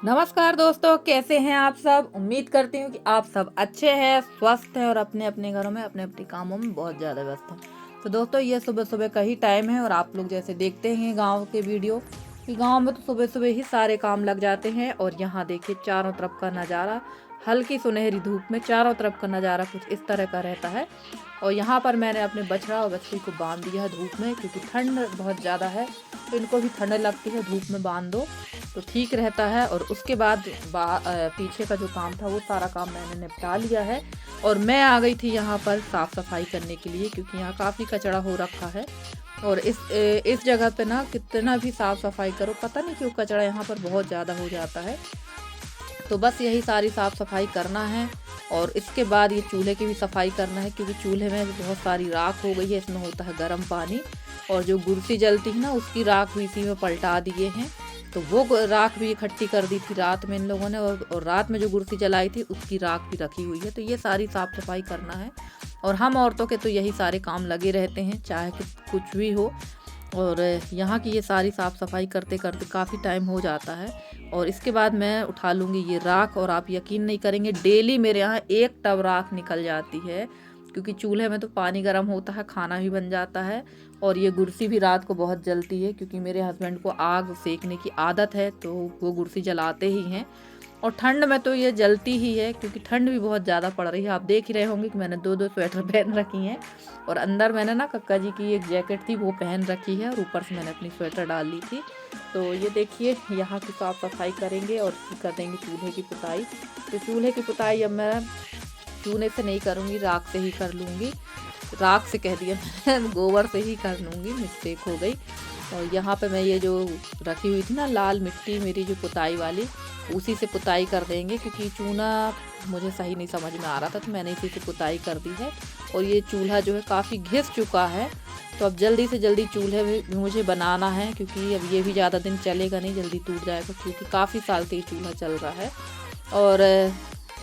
नमस्कार दोस्तों, कैसे हैं आप सब। उम्मीद करती हूँ कि आप सब अच्छे हैं, स्वस्थ हैं और अपने अपने घरों में अपने अपने कामों में बहुत ज़्यादा व्यस्त हैं। तो दोस्तों, ये सुबह सुबह का ही टाइम है और आप लोग जैसे देखते हैं गांव के वीडियो कि गांव में तो सुबह सुबह ही सारे काम लग जाते हैं। और यहाँ देखिए चारों तरफ का नज़ारा, हल्की सुनहरी धूप में चारों तरफ का नज़ारा कुछ इस तरह का रहता है। और यहाँ पर मैंने अपने बछड़ा और बछड़ी को बांध दिया है धूप में, क्योंकि ठंड बहुत ज़्यादा है तो इनको भी ठंड लगती है। धूप में बांध दो तो ठीक रहता है। और उसके बाद पीछे का जो काम था वो सारा काम मैंने निपटा लिया है। और मैं आ गई थी यहाँ पर साफ़ सफाई करने के लिए, क्योंकि यहाँ काफ़ी कचरा हो रखा है। और इस जगह पे ना कितना भी साफ़ सफाई करो, पता नहीं क्यों कचरा यहाँ पर बहुत ज़्यादा हो जाता है। तो बस यही सारी साफ़ सफाई करना है। और इसके बाद ये चूल्हे की भी सफाई करना है, क्योंकि चूल्हे में बहुत सारी राख हो गई है। इसमें होता है गर्म पानी, और जो गुरसी जलती है ना उसकी राख भी इसी में पलटा दिए हैं। तो वो राख भी इकट्ठी कर दी थी रात में इन लोगों ने, और रात में जो गुरसी जलाई थी उसकी राख भी रखी हुई है। तो ये सारी साफ़ सफाई करना है। और हम औरतों के तो यही सारे काम लगे रहते हैं, चाहे कुछ भी हो। और यहाँ की ये सारी साफ़ सफाई करते करते काफ़ी टाइम हो जाता है। और इसके बाद मैं उठा लूँगी ये राख, और आप यकीन नहीं करेंगे डेली मेरे यहाँ 1 टब राख निकल जाती है। क्योंकि चूल्हे में तो पानी गर्म होता है, खाना भी बन जाता है। और ये गुरसी भी रात को बहुत जलती है, क्योंकि मेरे हस्बैंड को आग सेकने की आदत है, तो वो गुरसी जलाते ही हैं। और ठंड में तो ये जलती ही है, क्योंकि ठंड भी बहुत ज़्यादा पड़ रही है। आप देख ही रहे होंगे कि मैंने 2-2 स्वेटर पहन रखी हैं। और अंदर मैंने ना कक्का जी की एक जैकेट थी वो पहन रखी है, और ऊपर से मैंने अपनी स्वेटर डाल ली थी। तो ये देखिए यहाँ की साफ़ सफाई करेंगे और कर देंगे चूल्हे की पुताई। तो चूल्हे की पुताई अब मैं चूने से नहीं करूँगी, राख से ही कर लूँगी। राख से कह दिया मैंने, गोबर से ही कर लूँगी, मिस्टेक हो गई। और यहाँ पे मैं ये जो रखी हुई थी ना लाल मिट्टी मेरी जो पुताई वाली, उसी से पुताई कर देंगे, क्योंकि चूना मुझे सही नहीं समझ में आ रहा था तो मैंने इसी से पुताई कर दी है। और ये चूल्हा जो है काफ़ी घिस चुका है, तो अब जल्दी से जल्दी चूल्हे भी मुझे बनाना है, क्योंकि अब ये भी ज़्यादा दिन चलेगा नहीं, जल्दी टूट जाएगा, क्योंकि काफ़ी साल से ये चूल्हा चल रहा है। और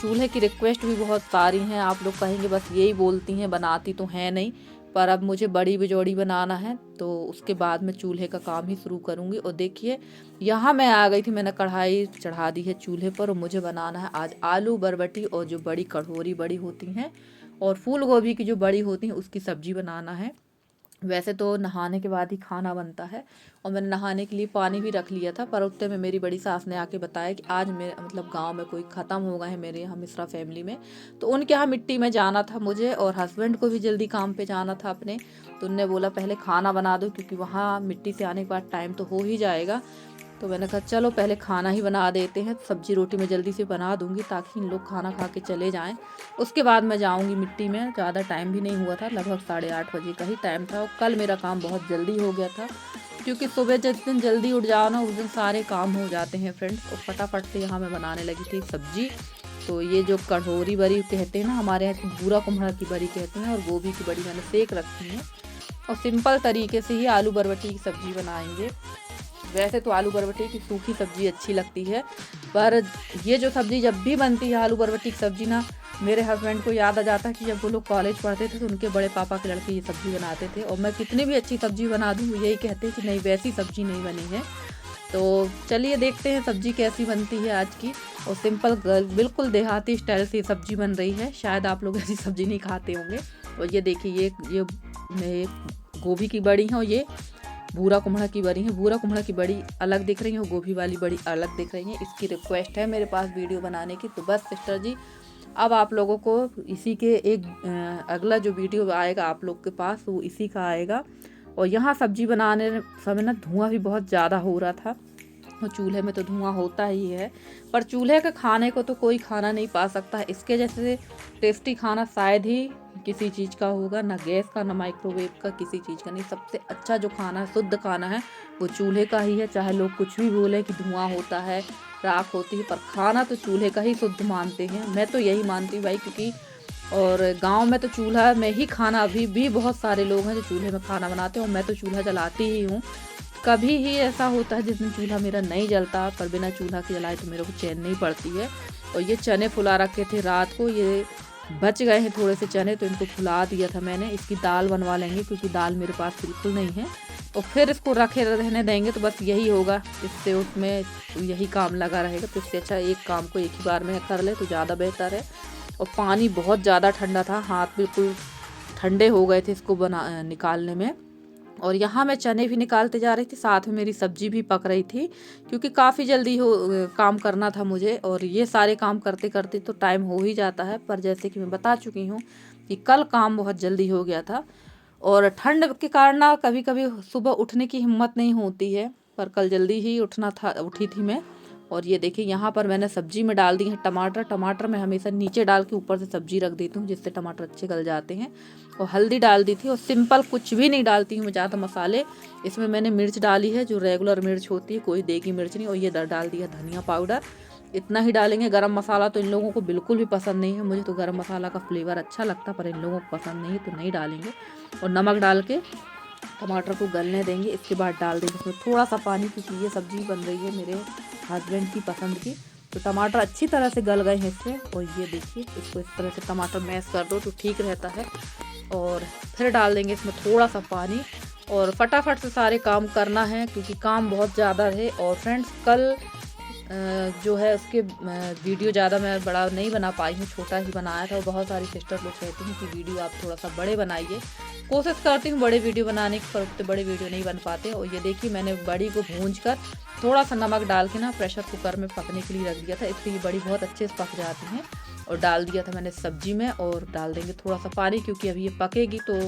चूल्हे की रिक्वेस्ट भी बहुत सारी हैं। आप लोग कहेंगे बस यही बोलती हैं, बनाती तो हैं नहीं। पर अब मुझे बड़ी बिजोड़ी बनाना है, तो उसके बाद मैं चूल्हे का काम ही शुरू करूँगी। और देखिए यहाँ मैं आ गई थी, मैंने कढ़ाई चढ़ा दी है चूल्हे पर, और मुझे बनाना है आज आलू बरबटी और जो बड़ी कटोरी बड़ी होती हैं, और फूल गोभी की जो बड़ी होती हैं उसकी सब्ज़ी बनाना है। वैसे तो नहाने के बाद ही खाना बनता है, और मैंने नहाने के लिए पानी भी रख लिया था। पर उतने में मेरी बड़ी सास ने आके बताया कि आज मेरे मतलब गांव में कोई ख़त्म हो गए हैं मेरे यहाँ मिश्रा फैमिली में, तो उनके यहाँ मिट्टी में जाना था मुझे, और हस्बैंड को भी जल्दी काम पे जाना था अपने। तो उनने बोला पहले खाना बना दो, क्योंकि वहाँ मिट्टी से आने के बाद टाइम तो हो ही जाएगा। तो मैंने कहा चलो पहले खाना ही बना देते हैं, सब्जी रोटी मैं जल्दी से बना दूंगी ताकि इन लोग खाना खा के चले जाएं। उसके बाद मैं जाऊंगी मिट्टी में। ज़्यादा टाइम भी नहीं हुआ था, लगभग 8:30 बजे का ही टाइम था। और कल मेरा काम बहुत जल्दी हो गया था, क्योंकि सुबह जिस दिन जल्दी उठ जाओ ना उस दिन सारे काम हो जाते हैं फ्रेंड्स। और फटाफट से यहाँ मैं बनाने लगी थी सब्जी। तो ये जो कटोरी बड़ी कहते हैं ना, हमारे यहाँ बूरा कुम्हड़ा की बड़ी कहते हैं, और गोभी की बड़ी मैंने सेक रखी है। और सिंपल तरीके से ही आलू बरबटी की सब्ज़ी बनाएंगे। वैसे तो आलू बरबटी की सूखी सब्ज़ी अच्छी लगती है, पर ये जो सब्ज़ी जब भी बनती है आलू बरबटी की सब्ज़ी ना, मेरे हस्बैंड को याद आ जाता है कि जब वो लोग कॉलेज पढ़ते थे तो उनके बड़े पापा के लड़के ये सब्ज़ी बनाते थे। और मैं कितनी भी अच्छी सब्ज़ी बना दूँ वो यही कहते हैं कि नहीं वैसी सब्ज़ी नहीं बनी है। तो चलिए देखते हैं सब्ज़ी कैसी बनती है आज की। और सिंपल बिल्कुल देहाती स्टाइल से सब्ज़ी बन रही है, शायद आप लोग ऐसी सब्ज़ी नहीं खाते होंगे। और ये देखिए ये गोभी की बड़ी है, और ये भूरा कुम्हड़ा की बड़ी है। भूरा कुम्हड़ा की बड़ी अलग दिख रही है और गोभी वाली बड़ी अलग दिख रही है। इसकी रिक्वेस्ट है मेरे पास वीडियो बनाने की। तो बस सिस्टर जी, अब आप लोगों को इसी के एक अगला जो वीडियो आएगा आप लोग के पास वो इसी का आएगा। और यहाँ सब्जी बनाने समय ना धुआं भी बहुत ज़्यादा हो रहा था, और चूल्हे में तो धुआं होता ही है, पर चूल्हे के खाने को तो कोई खाना नहीं पा सकता है। इसके जैसे टेस्टी खाना शायद ही किसी चीज़ का होगा, ना गैस का ना माइक्रोवेव का, किसी चीज़ का नहीं। सबसे अच्छा जो खाना है, शुद्ध खाना है, वो चूल्हे का ही है। चाहे लोग कुछ भी बोले कि धुआं होता है, राख होती है, पर खाना तो चूल्हे का ही शुद्ध मानते हैं। मैं तो यही मानती हूँ भाई, क्योंकि और गांव में तो चूल्हा में ही खाना, अभी भी बहुत सारे लोग हैं जो चूल्हे में खाना बनाते हैं, और मैं तो चूल्हा जलाती ही हूँ। कभी ही ऐसा होता है जिस दिन चूल्हा मेरा नहीं जलता, पर बिना चूल्हा के जलाए तो मेरे को चैन नहीं पड़ती है। और ये चने फुला रखे थे रात को, ये बच गए हैं थोड़े से चने, तो इनको फुला दिया था मैंने। इसकी दाल बनवा लेंगे क्योंकि दाल मेरे पास बिल्कुल नहीं है, और फिर इसको रखे रहने देंगे तो बस यही होगा, इससे उसमें यही काम लगा रहेगा। तो इससे अच्छा एक काम को एक ही बार में कर ले तो ज़्यादा बेहतर है। और पानी बहुत ज़्यादा ठंडा था, हाथ बिल्कुल ठंडे हो गए थे इसको निकालने में। और यहाँ मैं चने भी निकालते जा रही थी, साथ में मेरी सब्जी भी पक रही थी, क्योंकि काफ़ी जल्दी काम करना था मुझे। और ये सारे काम करते करते तो टाइम हो ही जाता है, पर जैसे कि मैं बता चुकी हूँ कि कल काम बहुत जल्दी हो गया था। और ठंड के कारण ना कभी कभी सुबह उठने की हिम्मत नहीं होती है, पर कल जल्दी ही उठी थी मैं। और ये देखिए यहाँ पर मैंने सब्जी में डाल दी है टमाटर मैं हमेशा नीचे डाल के ऊपर से सब्जी रख देती हूँ, जिससे टमाटर अच्छे गल जाते हैं। और हल्दी डाल दी थी, और सिंपल कुछ भी नहीं डालती हूँ मैं ज़्यादा मसाले। इसमें मैंने मिर्च डाली है जो रेगुलर मिर्च होती है, कोई देगी मिर्च नहीं। और ये डाल दिया धनिया पाउडर, इतना ही डालेंगे। गरम मसाला तो इन लोगों को बिल्कुल भी पसंद नहीं है, मुझे तो गरम मसाला का फ्लेवर अच्छा लगता है, पर इन लोगों को पसंद नहीं है तो नहीं डालेंगे। और नमक डाल के टमाटर को गलने देंगे। इसके बाद डाल देंगे इसमें थोड़ा सा पानी, क्योंकि ये सब्ज़ी बन रही है मेरे हस्बैंड की पसंद की। तो टमाटर अच्छी तरह से गल गए हैं इसमें। और ये देखिए, इसको इस तरह से टमाटर मैश कर दो तो ठीक रहता है। और फिर डाल देंगे इसमें थोड़ा सा पानी, और फटाफट से सारे काम करना है क्योंकि काम बहुत ज़्यादा है। और फ्रेंड्स कल जो है उसके वीडियो ज़्यादा मैं बड़ा नहीं बना पाई हूँ, छोटा ही बनाया था। और बहुत सारी सिस्टर लोग कहती हैं कि वीडियो आप थोड़ा सा बड़े बनाइए। कोशिश करती हूँ बड़े वीडियो बनाने की, पर उतने बड़े वीडियो नहीं बन पाते। और ये देखिए मैंने बड़ी को भूंज कर थोड़ा सा नमक डाल के ना प्रेशर कुकर में पकने के लिए रख दिया था, इससे ये बड़ी बहुत अच्छे से पक जाती हैं। और डाल दिया था मैंने सब्जी में, और डाल देंगे थोड़ा सा पानी, क्योंकि अभी ये पकेगी तो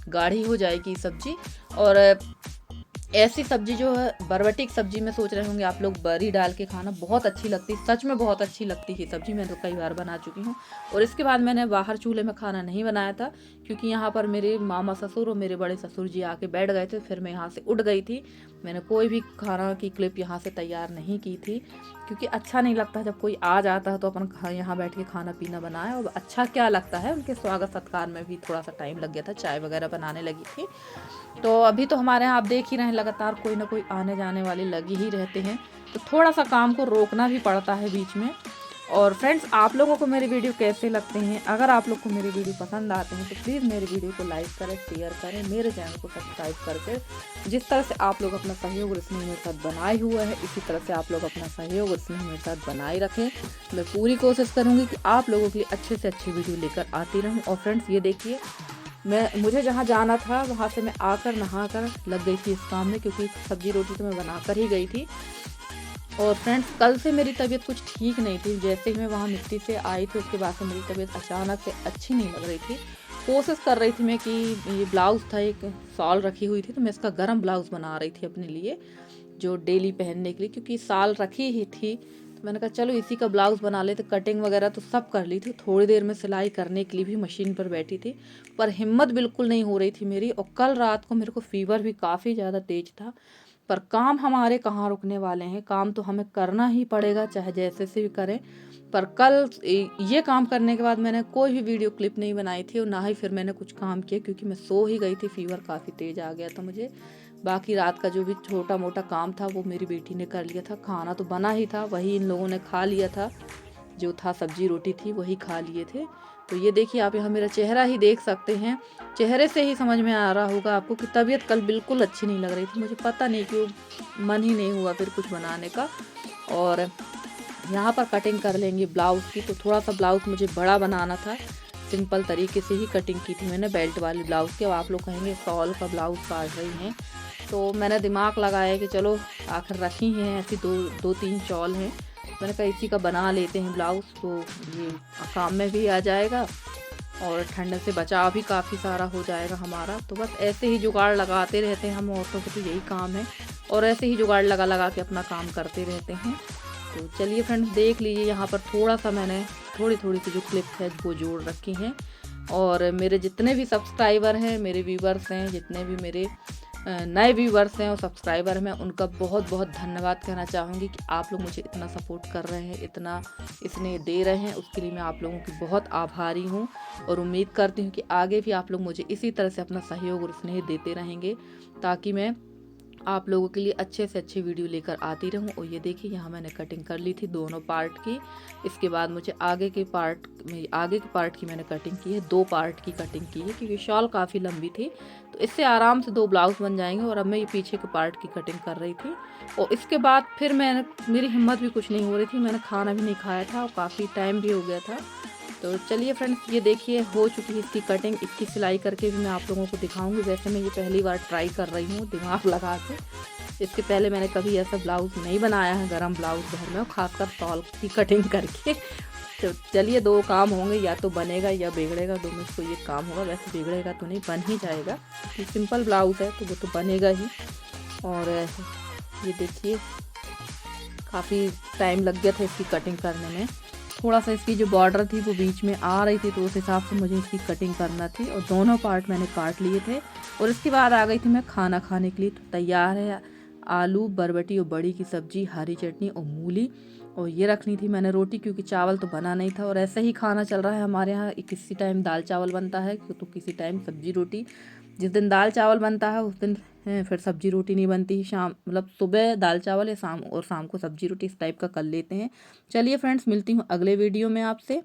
गाढ़ी हो जाएगी सब्जी। और ऐसी सब्जी जो है बरबटी की सब्जी में सोच रहे होंगे आप लोग, बरी डाल के खाना बहुत अच्छी लगती है, सच में बहुत अच्छी लगती है सब्जी। मैं तो कई बार बना चुकी हूँ। और इसके बाद मैंने बाहर चूल्हे में खाना नहीं बनाया था, क्योंकि यहाँ पर मेरे मामा ससुर और मेरे बड़े ससुर जी आके बैठ गए थे, फिर मैं यहाँ से उठ गई थी। मैंने कोई भी खाना की क्लिप यहाँ से तैयार नहीं की थी, क्योंकि अच्छा नहीं लगता जब कोई आ जाता है तो अपन यहाँ बैठ के खाना पीना बनाए। और अच्छा क्या लगता है, उनके स्वागत सत्कार में भी थोड़ा सा टाइम लग गया था, चाय वगैरह बनाने लगी थी। तो अभी तो हमारे यहाँ आप देख ही रहे हैं, लगातार कोई ना कोई आने जाने वाले लगे ही रहते हैं, तो थोड़ा सा काम को रोकना भी पड़ता है बीच में। और फ्रेंड्स आप लोगों को मेरे वीडियो कैसे लगते हैं, अगर आप लोग को मेरे वीडियो पसंद आते हैं तो प्लीज़ मेरे वीडियो को लाइक करें, शेयर करें, मेरे चैनल को सब्सक्राइब करके। जिस तरह से आप लोग अपना सहयोग और स्नेह मेरे साथ बनाए हुए हैं, इसी तरह से आप लोग अपना सहयोग और स्नेह मेरे साथ बनाए रखें। मैं पूरी कोशिश करूँगी कि आप लोगों के लिए अच्छे से अच्छी वीडियो लेकर आती रहूँ। और फ्रेंड्स ये देखिए, मुझे जहाँ जाना था वहाँ से मैं आकर नहा कर लग गई थी इस काम में, क्योंकि सब्जी रोटी तो मैं बना कर ही गई थी। और फ्रेंड्स कल से मेरी तबीयत कुछ ठीक नहीं थी, जैसे ही मैं वहाँ मिट्टी से आई थी उसके बाद से मेरी तबीयत अचानक से अच्छी नहीं लग रही थी। कोशिश कर रही थी मैं कि ये ब्लाउज़ था, एक शॉल रखी हुई थी, तो मैं इसका गर्म ब्लाउज़ बना रही थी अपने लिए, जो डेली पहनने के लिए, क्योंकि शॉल रखी ही थी। तो मैंने कहा चलो इसी का ब्लाउज़ बना लेते। कटिंग वगैरह तो सब कर ली थी, थोड़ी देर में सिलाई करने के लिए भी मशीन पर बैठी थी, पर हिम्मत बिल्कुल नहीं हो रही थी मेरी। और कल रात को मेरे को फीवर भी काफ़ी ज़्यादा तेज था, पर काम हमारे कहाँ रुकने वाले हैं, काम तो हमें करना ही पड़ेगा चाहे जैसे से भी करें। पर कल ये काम करने के बाद मैंने कोई भी वीडियो क्लिप नहीं बनाई थी, और ना ही फिर मैंने कुछ काम किया, क्योंकि मैं सो ही गई थी, फीवर काफ़ी तेज़ आ गया था मुझे। बाकी रात का जो भी छोटा मोटा काम था वो मेरी बेटी ने कर लिया था, खाना तो बना ही था, वही इन लोगों ने खा लिया था, जो था सब्जी रोटी थी वही खा लिए थे। तो ये देखिए आप यहाँ मेरा चेहरा ही देख सकते हैं, चेहरे से ही समझ में आ रहा होगा आपको कि तबीयत कल बिल्कुल अच्छी नहीं लग रही थी। मुझे पता नहीं क्यों मन ही नहीं हुआ फिर कुछ बनाने का। और यहाँ पर कटिंग कर लेंगे ब्लाउज़ की, तो थोड़ा सा ब्लाउज़ मुझे बड़ा बनाना था, सिंपल तरीके से ही कटिंग की थी मैंने बेल्ट वाली ब्लाउज़ की। अब आप लोग कहेंगे शॉल का ब्लाउज़ काट रही हैं, तो मैंने दिमाग लगाया कि चलो आखिर रखी हैं ऐसी दो तीन शॉल हैं, मैंने कहा इसी का बना लेते हैं ब्लाउज़, तो ये काम में भी आ जाएगा और ठंड से बचाव भी काफ़ी सारा हो जाएगा हमारा। तो बस ऐसे ही जुगाड़ लगाते रहते हैं हम औरतों को, तो यही काम है, और ऐसे ही जुगाड़ लगा के अपना काम करते रहते हैं। तो चलिए फ्रेंड्स देख लीजिए, यहाँ पर थोड़ा सा मैंने थोड़ी सी जो क्लिप है वो जोड़ रखी हैं। और मेरे जितने भी सब्सक्राइबर हैं, मेरे व्यूवर्स हैं, जितने भी मेरे नए व्यूवर्स हैं और सब्सक्राइबर हैं, मैं उनका बहुत बहुत धन्यवाद कहना चाहूँगी कि आप लोग मुझे इतना सपोर्ट कर रहे हैं, इतना स्नेह दे रहे हैं, उसके लिए मैं आप लोगों की बहुत आभारी हूँ। और उम्मीद करती हूँ कि आगे भी आप लोग मुझे इसी तरह से अपना सहयोग और स्नेह देते रहेंगे, ताकि मैं आप लोगों के लिए अच्छे से अच्छी वीडियो लेकर आती रहूं। और ये देखिए यहाँ मैंने कटिंग कर ली थी दोनों पार्ट की। इसके बाद मुझे आगे के पार्ट की मैंने कटिंग की है, 2 पार्ट की कटिंग की है क्योंकि शॉल काफ़ी लंबी थी, तो इससे आराम से 2 ब्लाउज बन जाएंगे। और अब मैं ये पीछे के पार्ट की कटिंग कर रही थी। और इसके बाद फिर मेरी हिम्मत भी कुछ नहीं हो रही थी, मैंने खाना भी नहीं खाया था और काफ़ी टाइम भी हो गया था। तो चलिए फ्रेंड्स, ये देखिए हो चुकी है इसकी कटिंग। इसकी सिलाई करके भी मैं आप लोगों को दिखाऊंगी। वैसे मैं ये पहली बार ट्राई कर रही हूँ दिमाग लगा के। इसके पहले मैंने कभी ऐसा ब्लाउज़ नहीं बनाया है, गरम ब्लाउज़ घर में, और ख़ासकर शॉल की कटिंग करके। तो चलिए 2 काम होंगे, या तो बनेगा या बिगड़ेगा, दोनों में से कोई एक काम होगा। वैसे बिगड़ेगा तो नहीं, बन ही जाएगा, ये सिंपल ब्लाउज़ है तो वो तो बनेगा ही। और ये देखिए काफ़ी टाइम लग गया था इसकी कटिंग करने में। थोड़ा सा इसकी जो बॉर्डर थी वो बीच में आ रही थी, तो उस हिसाब से मुझे इसकी कटिंग करना थी। और दोनों पार्ट मैंने काट लिए थे। और इसके बाद आ गई थी मैं खाना खाने के लिए। तो तैयार है आलू, बरबटी और बड़ी की सब्जी, हरी चटनी और मूली। और ये रखनी थी मैंने रोटी, क्योंकि चावल तो बना नहीं था। और ऐसे ही खाना चल रहा है हमारे यहाँ, किसी टाइम दाल चावल बनता है तो किसी टाइम सब्जी रोटी। जिस दिन दाल चावल बनता है उस दिन फिर सब्जी रोटी नहीं बनती। शाम मतलब सुबह दाल चावल या शाम को सब्जी रोटी, इस टाइप का कर लेते हैं। चलिए फ्रेंड्स, मिलती हूँ अगले वीडियो में आपसे।